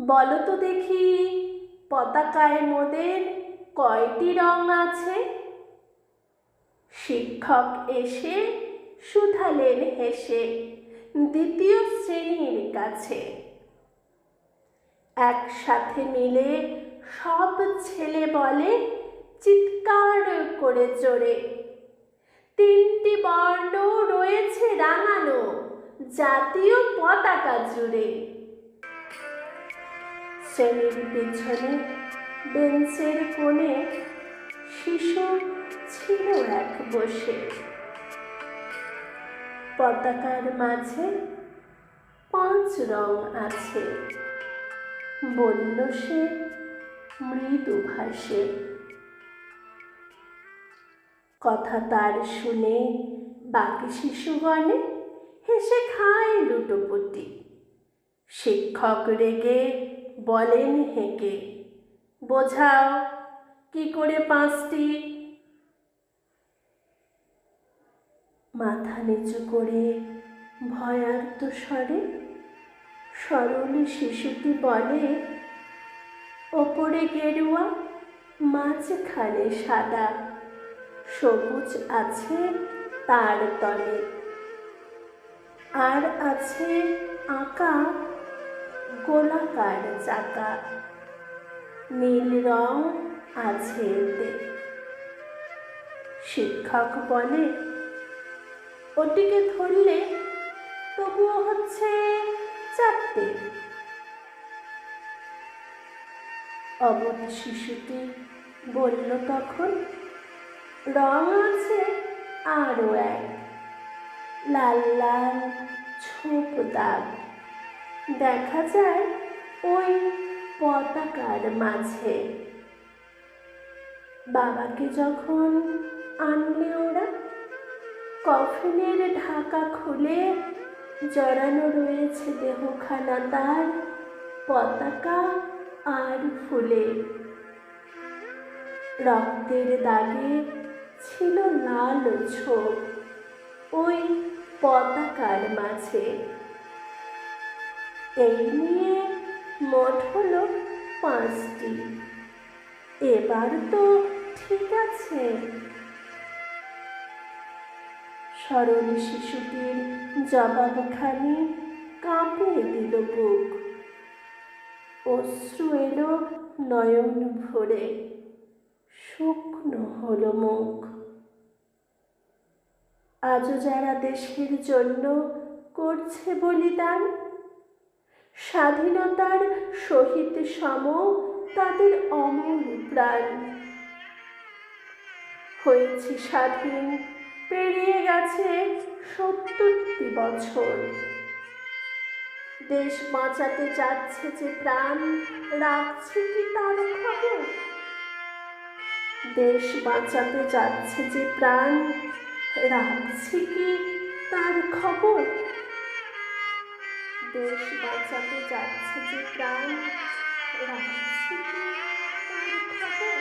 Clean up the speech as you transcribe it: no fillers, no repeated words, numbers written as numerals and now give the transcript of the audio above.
বলো তো দেখি, পতাকায় মোদের কয়টি রং আছে? শিক্ষক এসে শুধালেন হেসে দ্বিতীয় শ্রেণীর কাছে। একসাথে মিলে সব ছেলে বলে চিৎকার করে জোরে, তিনটি বর্ণ রয়েছে রাঙানো জাতীয় পতাকা জুড়ে। শ্রেণীর পিছনে বেঞ্চের কোণে শিশু ছিল এক বসে। পতাকার মাঝে 5 রং আছে, বলল সে মৃদু ভাষে। কথা তার শুনে বাকি শিশুগণে হেসে খায় লুটোপুটি। শিক্ষক রেগে বলেন হেঁকে, বোঝাও কি করে 5টি? মাথা নিচু করে ভয়ার্ত স্বরে সরল শিশুটি বলে, ওপরে গেরুয়া, মাঝখানে সাদা, সবুজ আছে তার তলে, আর আছে আঁকা গোলাকার চাকা, নীল রং আছে এতে। শিক্ষক বলে, ওটিকে ধরলে তবুও হচ্ছে 4টে। অবধ শিশুটি বলল তখন, রং আছে আরও এক, লাল লাল ছোপ দাগ, দেখা যায় ওই পতাকার মাঝে। বাবাকে যখন আনলে ওরা, কফিনের ঢাকা খুলে জড়ানো রয়েছে দেহখানা তার পতাকা আর ফুলে। রক্তের দাগে ছিল লাল ছোপ ওই পতাকার মাঝে। এই নিয়ে মোট হলো 5টি। এবার তো ঠিক আছে। সরল শিশুটির জবাবখানি কাঁপিয়ে দিল বুক। অশ্রু এলো নয়ন ভরে, শুকনো হলো মুখ। আজও যারা দেশের জন্য করছে বলিদান, স্বাধীনতার শহীদ সম তাদের অমর প্রাণ। হয়েছে স্বাধীন, পেরিয়ে গেছে 70টি বছর। দেশ বাঁচাতে যাচ্ছে যে প্রাণ, রাখছে কি তার খবর? দেশ বাঁচাতে যাচ্ছে যে প্রাণ, রাখছে কি তার খবর? দেশ বাঁচাতে যাচ্ছে যে প্রাণ, রাখছে কি তার খবর?